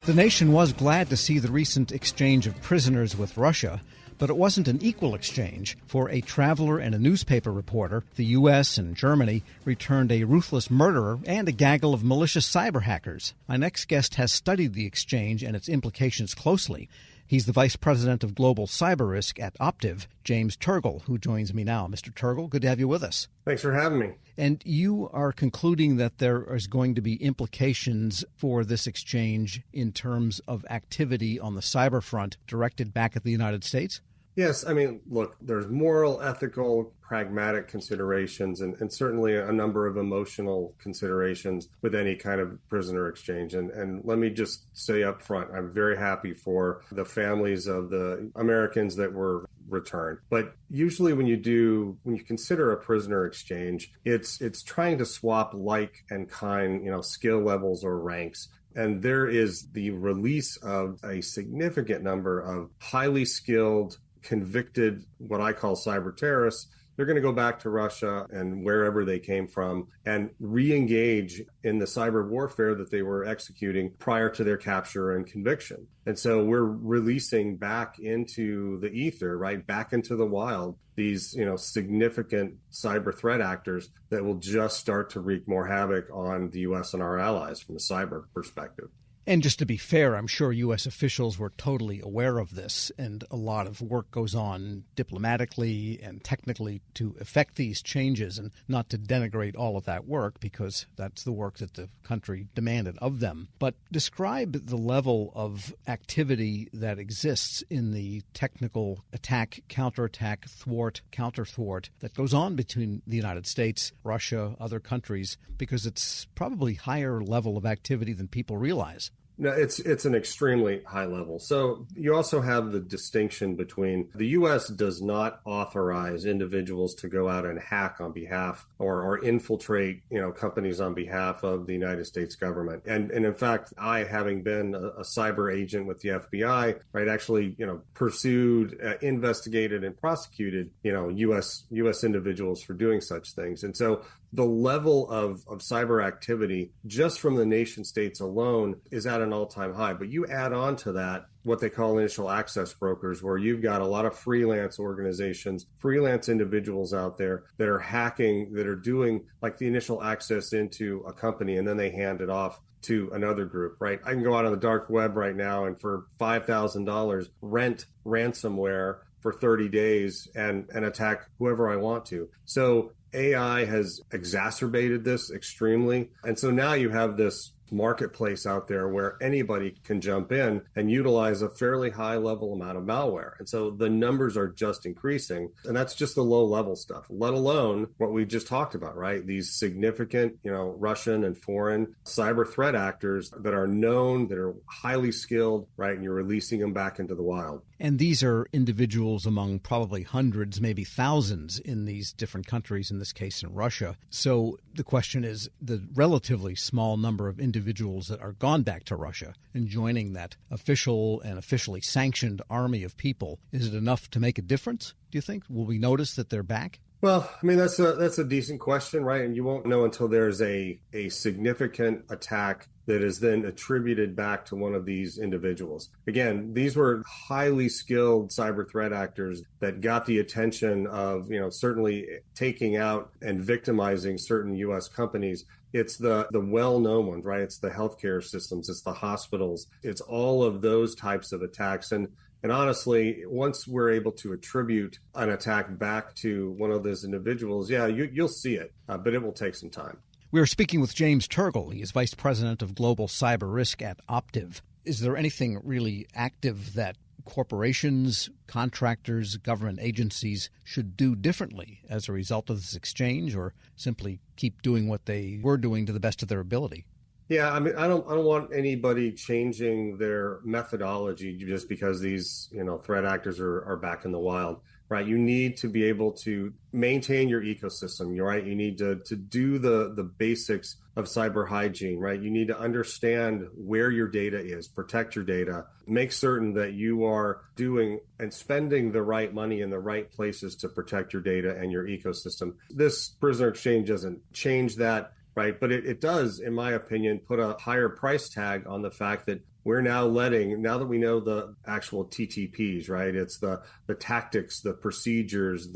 The nation was glad to see the recent exchange of prisoners with Russia, but it wasn't an equal exchange. For a traveler and a newspaper reporter, the U.S. and Germany returned a ruthless murderer and a gaggle of malicious cyber hackers. My next guest has studied the exchange and its implications closely. He's the Vice President of Global Cyber Risk at Optiv, James Turgal, who joins me now. Mr. Turgal, good to have you with us. Thanks for having me. And you are concluding that there is going to be implications for this exchange in terms of activity on the cyber front directed back at the United States? Yes. I mean, look, there's moral, ethical, pragmatic considerations, and certainly a number of emotional considerations with any kind of prisoner exchange. And let me just say up front, I'm very happy for the families of the Americans that were returned. But usually when you consider a prisoner exchange, it's trying to swap like and kind, skill levels or ranks. And there is the release of a significant number of highly skilled, convicted, what I call cyber terrorists. They're going to go back to Russia and wherever they came from and re-engage in the cyber warfare that they were executing prior to their capture and conviction. And so we're releasing back into the ether, right, back into the wild, these, significant cyber threat actors that will just start to wreak more havoc on the U.S. and our allies from a cyber perspective. And just to be fair, I'm sure U.S. officials were totally aware of this, and a lot of work goes on diplomatically and technically to effect these changes, and not to denigrate all of that work, because that's the work that the country demanded of them. But describe the level of activity that exists in the technical attack, counterattack, thwart, counter-thwart that goes on between the United States, Russia, other countries, because it's probably higher level of activity than people realize. No, it's an extremely high level. So you also have the distinction between the U.S. does not authorize individuals to go out and hack on behalf or infiltrate, companies on behalf of the United States government. And in fact, I, having been a cyber agent with the FBI, right, actually, pursued, investigated, and prosecuted, U.S. individuals for doing such things. And so the level of cyber activity just from the nation states alone is at an all-time high. But you add on to that what they call initial access brokers, where you've got a lot of freelance organizations, freelance individuals out there that are hacking, that are doing like the initial access into a company, and then they hand it off to another group, right? I can go out on the dark web right now and for $5,000 rent ransomware for 30 days and attack whoever I want to. So AI has exacerbated this extremely. And so now you have this marketplace out there where anybody can jump in and utilize a fairly high level amount of malware. And so the numbers are just increasing. And that's just the low level stuff, let alone what we just talked about, right? These significant, Russian and foreign cyber threat actors that are known, that are highly skilled, right? And you're releasing them back into the wild. And these are individuals among probably hundreds, maybe thousands in these different countries, in this case in Russia. So the question is the relatively small number of individuals that are gone back to Russia and joining that official and officially sanctioned army of people. Is it enough to make a difference, do you think? Will we notice that they're back? Well, I mean, that's a decent question, right? And you won't know until there's a significant attack that is then attributed back to one of these individuals. Again, these were highly skilled cyber threat actors that got the attention of, certainly taking out and victimizing certain U.S. companies. It's the well-known ones, right? It's the healthcare systems, it's the hospitals, it's all of those types of attacks. And honestly, once we're able to attribute an attack back to one of those individuals, you'll see it, but it will take some time. We are speaking with James Turgal. He is Vice President of Global Cyber Risk at Optiv. Is there anything really active that corporations, contractors, government agencies should do differently as a result of this exchange, or simply keep doing what they were doing to the best of their ability? Yeah, I mean, I don't want anybody changing their methodology just because these, threat actors are back in the wild, right? You need to be able to maintain your ecosystem, you're right? You need to do the basics of cyber hygiene, right? You need to understand where your data is, protect your data, make certain that you are doing and spending the right money in the right places to protect your data and your ecosystem. This prisoner exchange doesn't change that, right? But it does, in my opinion, put a higher price tag on the fact that we're now now that we know the actual TTPs, right? It's the tactics, the procedures,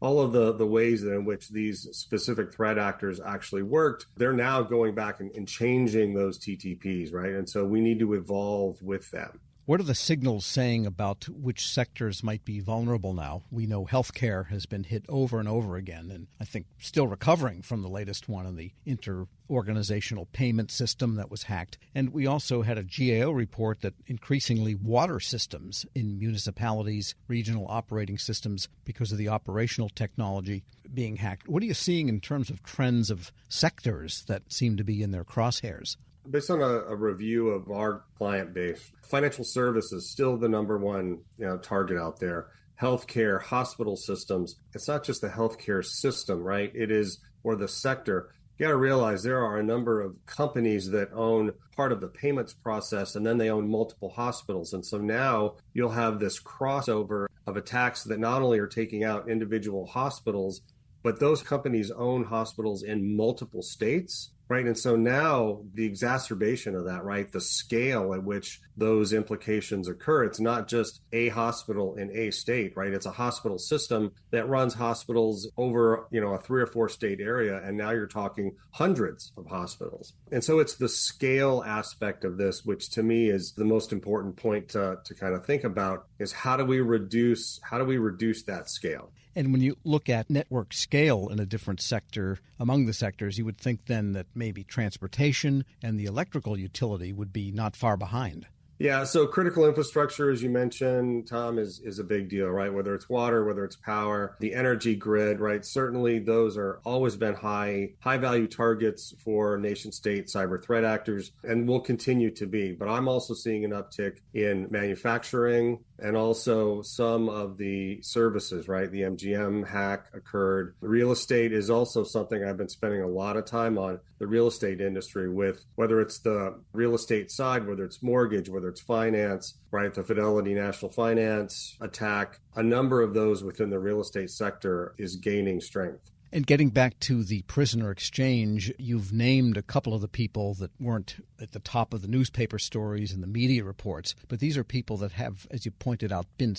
all of the ways in which these specific threat actors actually worked. They're now going back and changing those TTPs, right? And so we need to evolve with them. What are the signals saying about which sectors might be vulnerable now? We know healthcare has been hit over and over again, and I think still recovering from the latest one in the inter-organizational payment system that was hacked. And we also had a GAO report that increasingly water systems in municipalities, regional operating systems, because of the operational technology being hacked. What are you seeing in terms of trends of sectors that seem to be in their crosshairs? Based on a review of our client base, financial services still the number one target out there. Healthcare, hospital systems. It's not just the healthcare system, right? It is, or the sector. You got to realize there are a number of companies that own part of the payments process, and then they own multiple hospitals. And so now you'll have this crossover of attacks that not only are taking out individual hospitals, but those companies own hospitals in multiple states. Right. And so now the exacerbation of that, right, the scale at which those implications occur, it's not just a hospital in a state, right? It's a hospital system that runs hospitals over, a 3 or 4 state area. And now you're talking hundreds of hospitals. And so it's the scale aspect of this, which to me is the most important point to kind of think about, is how do we reduce that scale? And when you look at network scale in a different sector, among the sectors, you would think then that maybe transportation and the electrical utility would be not far behind. Yeah, so critical infrastructure, as you mentioned, Tom, is a big deal, right? Whether it's water, whether it's power, the energy grid, right? Certainly those are always been high value targets for nation state cyber threat actors and will continue to be. But I'm also seeing an uptick in manufacturing and also some of the services, right? The MGM hack occurred. Real estate is also something I've been spending a lot of time on, the real estate industry, with whether it's the real estate side, whether it's mortgage, whether it's finance, right? The Fidelity National Finance attack, a number of those within the real estate sector is gaining strength. And getting back to the prisoner exchange, you've named a couple of the people that weren't at the top of the newspaper stories and the media reports, but these are people that have, as you pointed out, been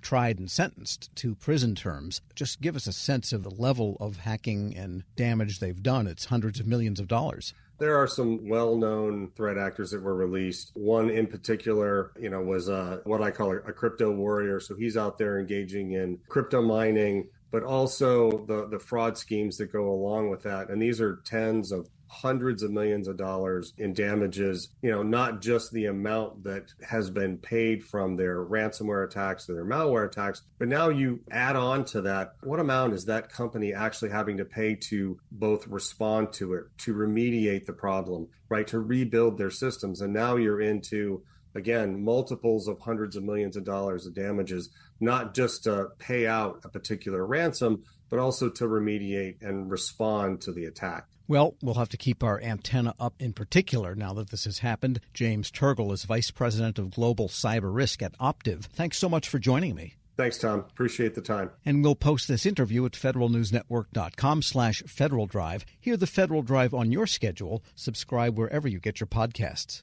tried and sentenced to prison terms. Just give us a sense of the level of hacking and damage they've done. It's hundreds of millions of dollars. There are some well-known threat actors that were released. One in particular, was what I call a crypto warrior. So he's out there engaging in crypto mining, but also the fraud schemes that go along with that. And these are tens of hundreds of millions of dollars in damages, not just the amount that has been paid from their ransomware attacks or their malware attacks, but now you add on to that, what amount is that company actually having to pay to both respond to it, to remediate the problem, right, to rebuild their systems. And now you're into, again, multiples of hundreds of millions of dollars of damages, not just to pay out a particular ransom, but also to remediate and respond to the attack. Well, we'll have to keep our antenna up in particular now that this has happened. James Turgal is Vice President of Global Cyber Risk at Optiv. Thanks so much for joining me. Thanks, Tom. Appreciate the time. And we'll post this interview at federalnewsnetwork.com/Federal Drive. Hear the Federal Drive on your schedule. Subscribe wherever you get your podcasts.